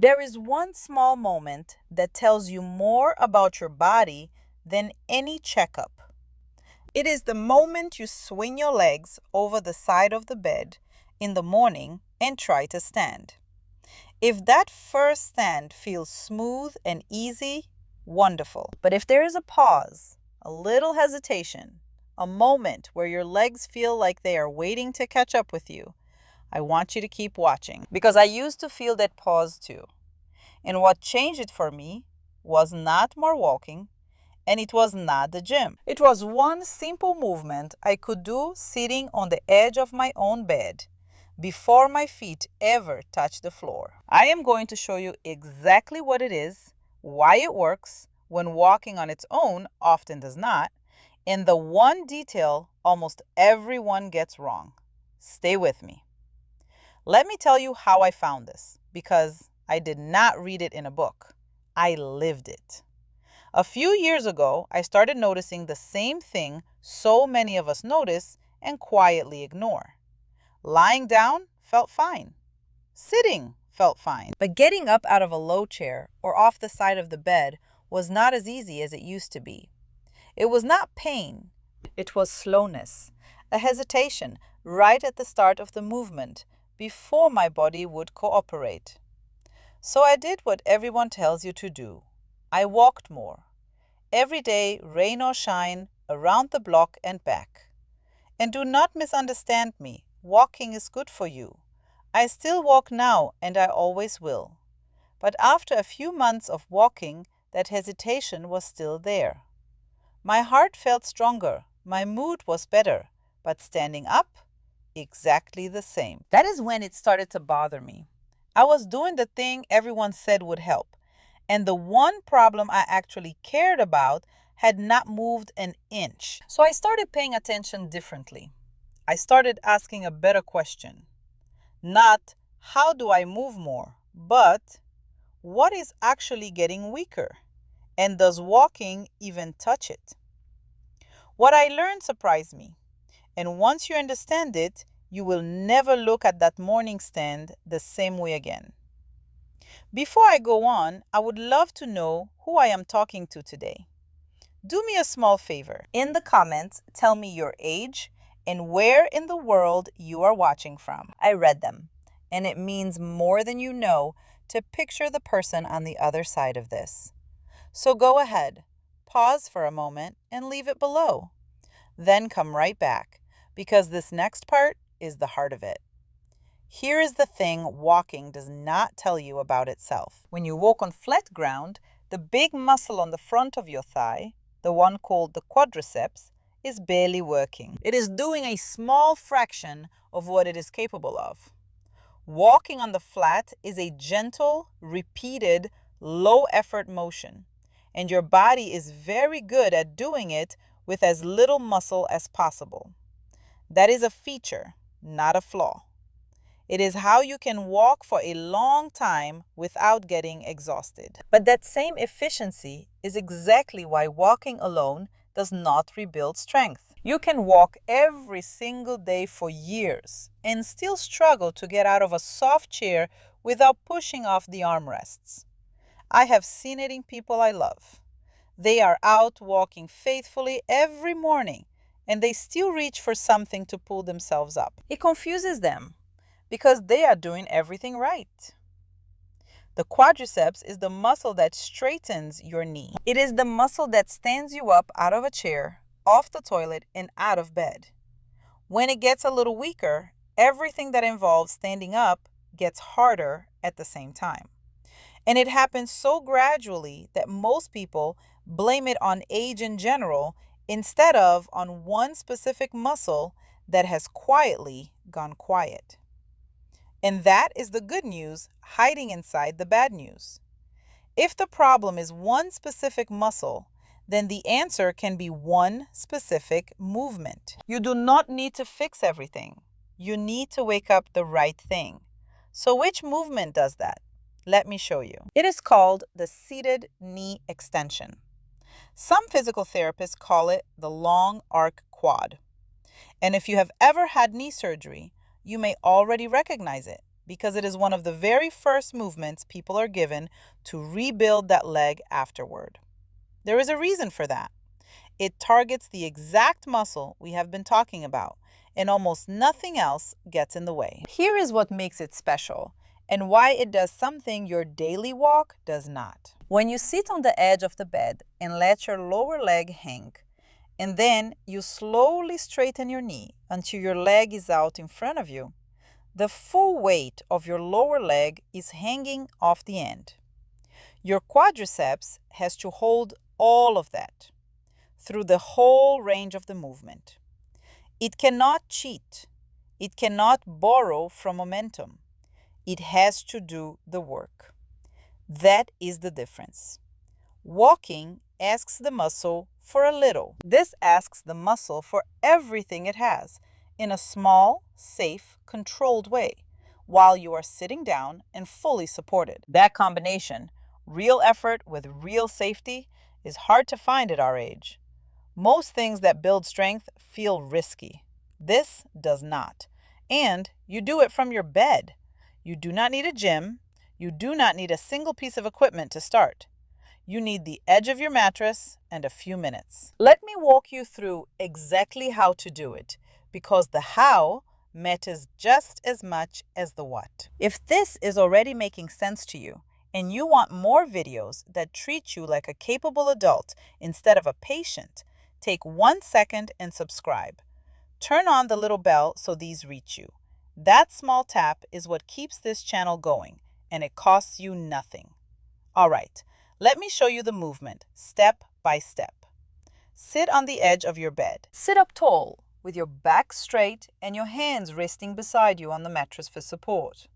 There is one small moment that tells you more about your body than any checkup. It is the moment you swing your legs over the side of the bed in the morning and try to stand. If that first stand feels smooth and easy, wonderful. But if there is a pause, a little hesitation, a moment where your legs feel like they are waiting to catch up with you, I want you to keep watching because I used to feel that pause too. And what changed it for me was not more walking, and it was not the gym. It was one simple movement I could do sitting on the edge of my own bed before my feet ever touched the floor. I am going to show you exactly what it is, why it works when walking on its own often does not, and the one detail almost everyone gets wrong. Stay with me. Let me tell you how I found this, because I did not read it in a book. I lived it. A few years ago, I started noticing the same thing so many of us notice and quietly ignore. Lying down felt fine. Sitting felt fine. But getting up out of a low chair or off the side of the bed was not as easy as it used to be. It was not pain. It was slowness, a hesitation right at the start of the movement before my body would cooperate. So I did what everyone tells you to do. I walked more. Every day, rain or shine, around the block and back. And do not misunderstand me. Walking is good for you. I still walk now and I always will. But after a few months of walking, that hesitation was still there. My heart felt stronger. My mood was better. But standing up, exactly the same. That is when it started to bother me. I was doing the thing everyone said would help, and the one problem I actually cared about had not moved an inch. So I started paying attention differently. I started asking a better question. Not, how do I move more? But, what is actually getting weaker? And does walking even touch it? What I learned surprised me. And once you understand it, you will never look at that morning stand the same way again. Before I go on, I would love to know who I am talking to today. Do me a small favor. In the comments, tell me your age and where in the world you are watching from. I read them, and it means more than you know to picture the person on the other side of this. So go ahead, pause for a moment, and leave it below. Then come right back, because this next part is the heart of it. Here is the thing walking does not tell you about itself. When you walk on flat ground, the big muscle on the front of your thigh, the one called the quadriceps, is barely working. It is doing a small fraction of what it is capable of. Walking on the flat is a gentle, repeated, low-effort motion, and your body is very good at doing it with as little muscle as possible. That is a feature, not a flaw. It is how you can walk for a long time without getting exhausted. But that same efficiency is exactly why walking alone does not rebuild strength. You can walk every single day for years and still struggle to get out of a soft chair without pushing off the armrests. I have seen it in people I love. They are out walking faithfully every morning, and they still reach for something to pull themselves up. It confuses them because they are doing everything right. The quadriceps is the muscle that straightens your knee. It is the muscle that stands you up out of a chair, off the toilet, and out of bed. When it gets a little weaker, everything that involves standing up gets harder at the same time. And it happens so gradually that most people blame it on age in general instead of on one specific muscle that has quietly gone quiet. And that is the good news hiding inside the bad news. If the problem is one specific muscle, then the answer can be one specific movement. You do not need to fix everything. You need to wake up the right thing. So which movement does that? Let me show you. It is called the seated knee extension. Some physical therapists call it the long arc quad. And if you have ever had knee surgery, you may already recognize it because it is one of the very first movements people are given to rebuild that leg afterward. There is a reason for that. It targets the exact muscle we have been talking about, and almost nothing else gets in the way. Here is what makes it special and why it does something your daily walk does not. When you sit on the edge of the bed and let your lower leg hang, and then you slowly straighten your knee until your leg is out in front of you, the full weight of your lower leg is hanging off the end. Your quadriceps has to hold all of that through the whole range of the movement. It cannot cheat. It cannot borrow from momentum. It has to do the work. That is the difference. Walking asks the muscle for a little. This asks the muscle for everything it has in a small, safe, controlled way while you are sitting down and fully supported. That combination, real effort with real safety, is hard to find at our age. Most things that build strength feel risky. This does not. And you do it from your bed. You do not need a gym. You do not need a single piece of equipment to start. You need the edge of your mattress and a few minutes. Let me walk you through exactly how to do it, because the how matters just as much as the what. If this is already making sense to you, and you want more videos that treat you like a capable adult instead of a patient, take 1 second and subscribe. Turn on the little bell so these reach you. That small tap is what keeps this channel going, and it costs you nothing. All right, let me show you the movement, step by step. Sit on the edge of your bed. Sit up tall, with your back straight and your hands resting beside you on the mattress for support.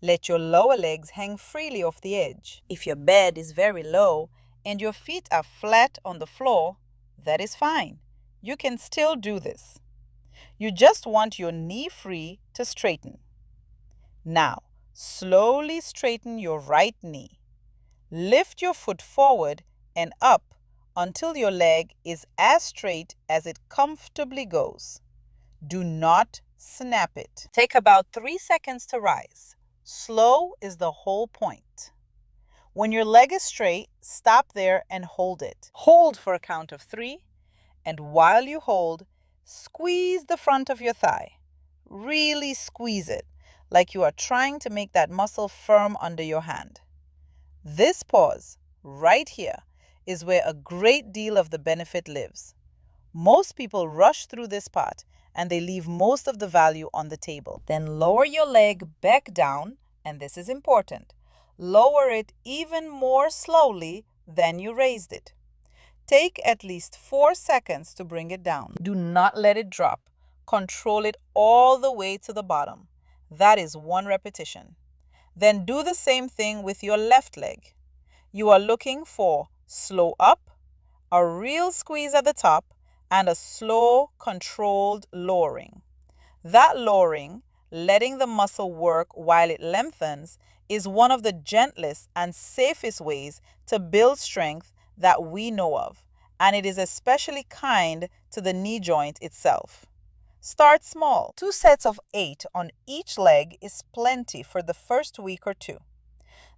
Let your lower legs hang freely off the edge. If your bed is very low and your feet are flat on the floor, that is fine. You can still do this. You just want your knee free to straighten. Now, slowly straighten your right knee. Lift your foot forward and up until your leg is as straight as it comfortably goes. Do not snap it. Take about 3 seconds to rise. Slow is the whole point. When your leg is straight, stop there and hold it. Hold for a count of 3, and while you hold, squeeze the front of your thigh. Really squeeze it, like you are trying to make that muscle firm under your hand. This pause, right here, is where a great deal of the benefit lives. Most people rush through this part and they leave most of the value on the table. Then lower your leg back down, and this is important. Lower it even more slowly than you raised it. Take at least 4 seconds to bring it down. Do not let it drop. Control it all the way to the bottom. That is 1 repetition. Then do the same thing with your left leg. You are looking for slow up, a real squeeze at the top, and a slow, controlled lowering. That lowering, letting the muscle work while it lengthens, is one of the gentlest and safest ways to build strength that we know of, and it is especially kind to the knee joint itself. Start small. 2 sets of 8 on each leg is plenty for the first week or 2.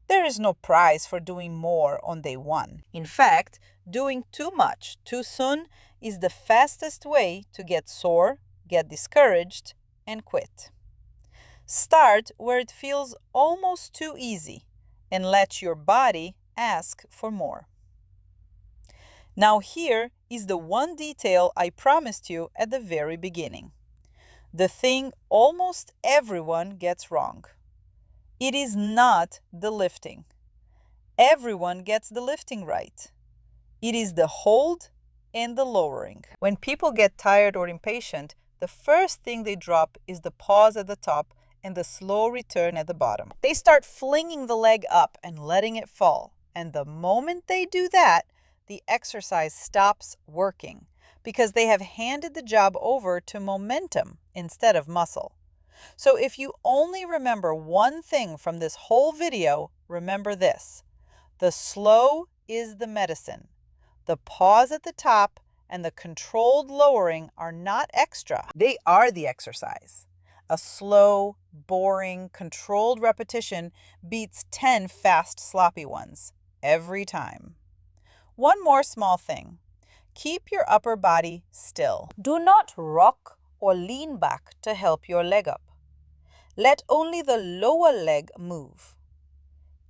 There is no prize for doing more on day 1. In fact, doing too much too soon is the fastest way to get sore, get discouraged, and quit. Start where it feels almost too easy and let your body ask for more. Now here is the one detail I promised you at the very beginning. The thing almost everyone gets wrong. It is not the lifting. Everyone gets the lifting right. It is the hold and the lowering. When people get tired or impatient, the first thing they drop is the pause at the top and the slow return at the bottom. They start flinging the leg up and letting it fall. And the moment they do that, the exercise stops working because they have handed the job over to momentum instead of muscle. So if you only remember one thing from this whole video, remember this. The slow is the medicine. The pause at the top and the controlled lowering are not extra. They are the exercise. A slow, boring, controlled repetition beats 10 fast, sloppy ones every time. One more small thing. Keep your upper body still. Do not rock or lean back to help your leg up. Let only the lower leg move.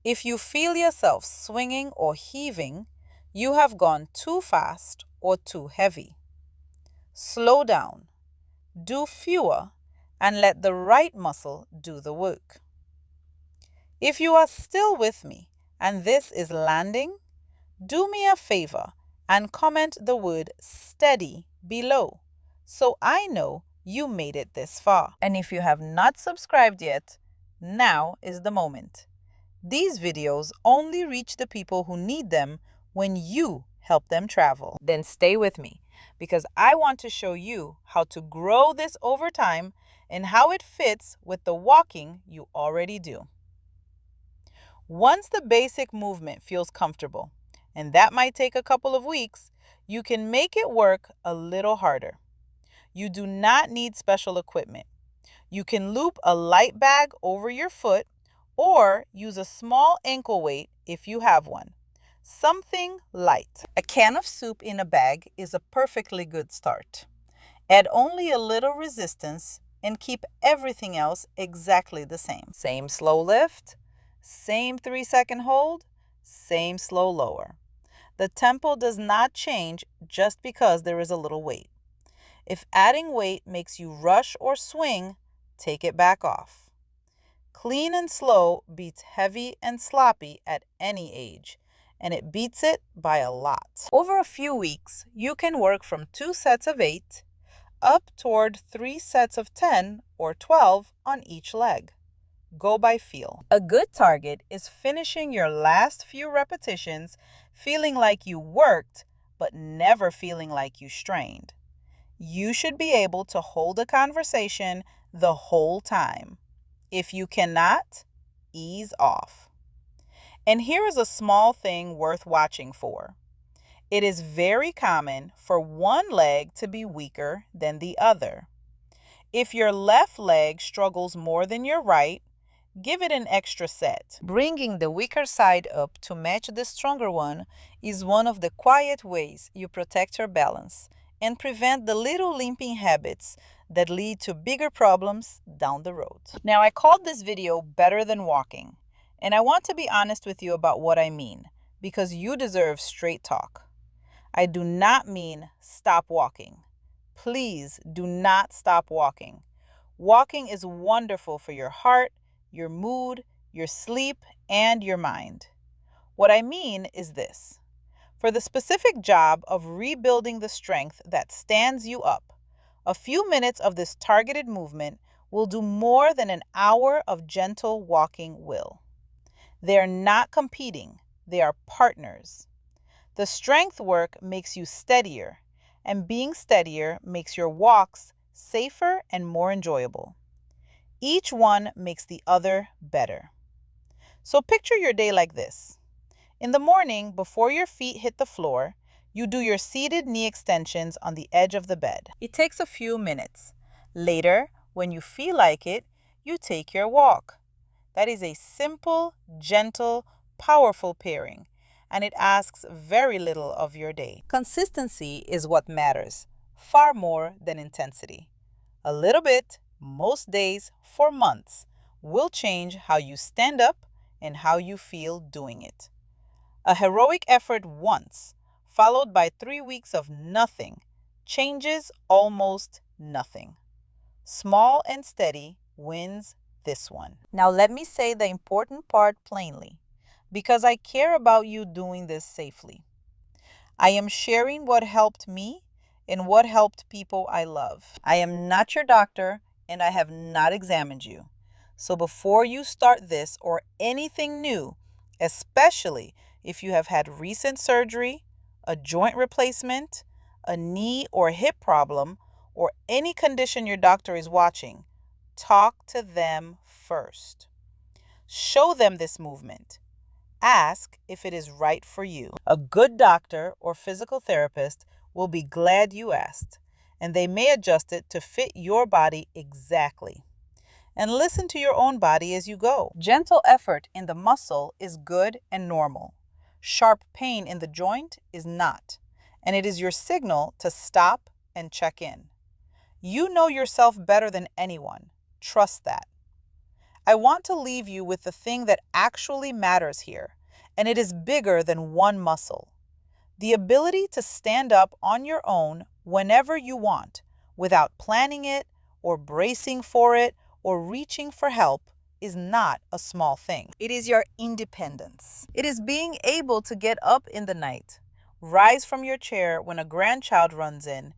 If you feel yourself swinging or heaving, you have gone too fast or too heavy. Slow down. Do fewer and let the right muscle do the work. If you are still with me and this is landing, do me a favor and comment the word steady below so I know you made it this far. And if you have not subscribed yet, now is the moment. These videos only reach the people who need them when you help them travel. Then stay with me because I want to show you how to grow this over time and how it fits with the walking you already do. Once the basic movement feels comfortable, and that might take a couple of weeks, you can make it work a little harder. You do not need special equipment. You can loop a light bag over your foot or use a small ankle weight if you have one. Something light. A can of soup in a bag is a perfectly good start. Add only a little resistance and keep everything else exactly the same. Same slow lift, same 3-second hold, same slow lower. The tempo does not change just because there is a little weight. If adding weight makes you rush or swing, take it back off. Clean and slow beats heavy and sloppy at any age, and it beats it by a lot. Over a few weeks, you can work from 2 sets of 8 up toward 3 sets of 10 or 12 on each leg. Go by feel. A good target is finishing your last few repetitions feeling like you worked, but never feeling like you strained. You should be able to hold a conversation the whole time. If you cannot, ease off. And here is a small thing worth watching for. It is very common for one leg to be weaker than the other. If your left leg struggles more than your right, give it an extra set. Bringing the weaker side up to match the stronger one is one of the quiet ways you protect your balance and prevent the little limping habits that lead to bigger problems down the road. Now, I called this video Better Than Walking, and I want to be honest with you about what I mean, because you deserve straight talk. I do not mean stop walking. Please do not stop walking. Walking is wonderful for your heart, your mood, your sleep, and your mind. What I mean is this. For the specific job of rebuilding the strength that stands you up, a few minutes of this targeted movement will do more than an hour of gentle walking will. They are not competing, they are partners. The strength work makes you steadier, and being steadier makes your walks safer and more enjoyable. Each one makes the other better. So picture your day like this. In the morning, before your feet hit the floor, you do your seated knee extensions on the edge of the bed. It takes a few minutes. Later, when you feel like it, you take your walk. That is a simple, gentle, powerful pairing, and it asks very little of your day. Consistency is what matters, far more than intensity. A little bit, most days, for months, will change how you stand up and how you feel doing it. A heroic effort once, followed by 3 weeks of nothing, changes almost nothing. Small and steady wins this one. Now let me say the important part plainly, because I care about you doing this safely. I am sharing what helped me and what helped people I love. I am not your doctor and I have not examined you. So before you start this or anything new, especially if you have had recent surgery, a joint replacement, a knee or hip problem, or any condition your doctor is watching, talk to them first. Show them this movement. Ask if it is right for you. A good doctor or physical therapist will be glad you asked, and they may adjust it to fit your body exactly. and listen to your own body as you go. Gentle effort in the muscle is good and normal. Sharp pain in the joint is not, and it is your signal to stop and check in. You know yourself better than anyone. Trust that. I want to leave you with the thing that actually matters here, and it is bigger than one muscle. The ability to stand up on your own whenever you want, without planning it or bracing for it or reaching for help, is not a small thing. It is your independence. It is being able to get up in the night, rise from your chair when a grandchild runs in,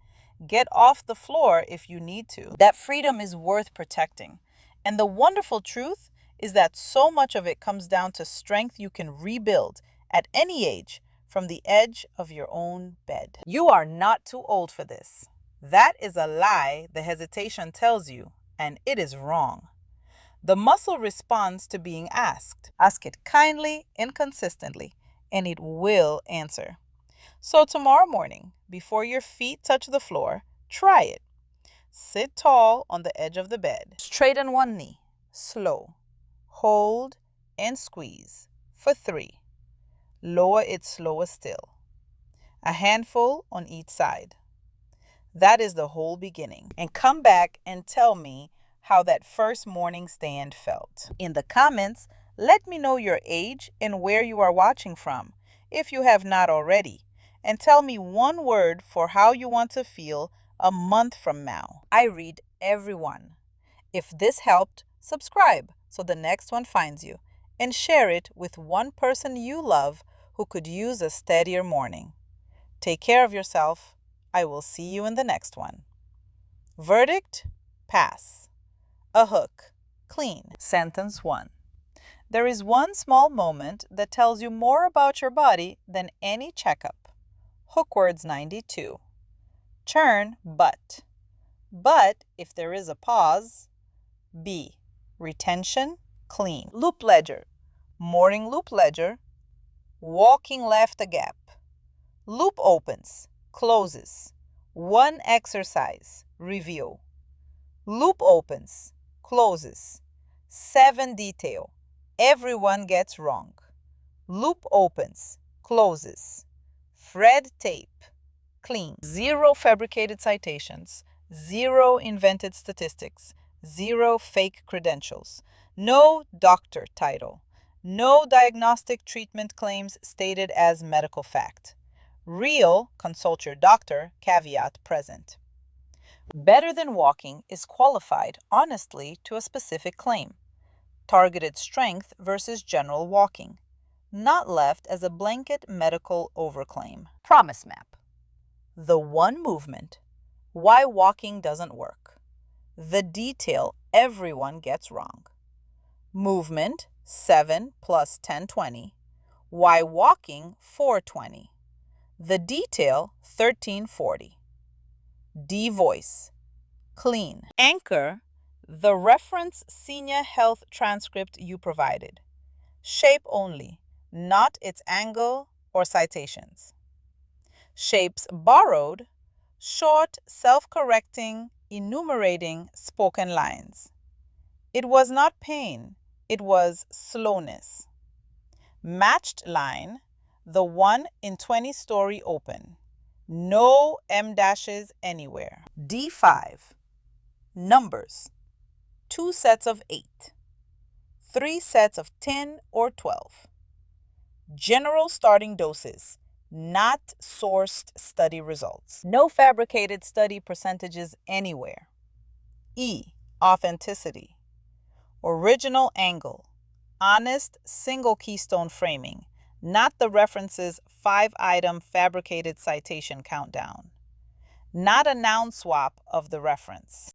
get off the floor if you need to. That freedom is worth protecting. And the wonderful truth is that so much of it comes down to strength you can rebuild at any age from the edge of your own bed. You are not too old for this. That is a lie the hesitation tells you, and it is wrong. The muscle responds to being asked. Ask it kindly and consistently, and it will answer. So tomorrow morning, before your feet touch the floor, try it. Sit tall on the edge of the bed. Straighten one knee. Slow. Hold and squeeze for 3. Lower it slower still. A handful on each side. That is the whole beginning. And come back and tell me how that first morning stand felt. In the comments, let me know your age and where you are watching from, if you have not already. And tell me one word for how you want to feel a month from now. I read everyone. If this helped, subscribe so the next one finds you, and share it with one person you love who could use a steadier morning. Take care of yourself. I will see you in the next one. Verdict: pass. A hook: clean. Sentence 1. There is one small moment that tells you more about your body than any checkup. Hook words 92. Turn but. But if there is a pause. B. Retention: clean. Loop ledger: morning loop ledger. Walking left a gap. Loop opens, closes. 1 exercise, review. Loop opens, closes. 7 detail, everyone gets wrong. Loop opens, closes. Thread tape, clean. 0 fabricated citations, 0 invented statistics, 0 fake credentials. No doctor title. No diagnostic treatment claims stated as medical fact. Real, consult your doctor, caveat present. Better than walking is qualified honestly to a specific claim. Targeted strength versus general walking. Not left as a blanket medical overclaim. Promise map. The one movement. Why walking doesn't work. The detail everyone gets wrong. Movement 7 plus 1020. Why walking 420. The detail 1340. D voice. Clean. Anchor the reference senior health transcript you provided. Shape only, not its angle or citations. Shapes borrowed, short, self-correcting, enumerating spoken lines. It was not pain, it was slowness. Matched line, the one in 20-story open. No M dashes anywhere. D5. Numbers. 2 sets of 8. 3 sets of 10 or 12. General starting doses, not sourced study results. No fabricated study percentages anywhere. E. Authenticity. Original angle. Honest single keystone framing, not the reference's 5-item fabricated citation countdown. Not a noun swap of the reference.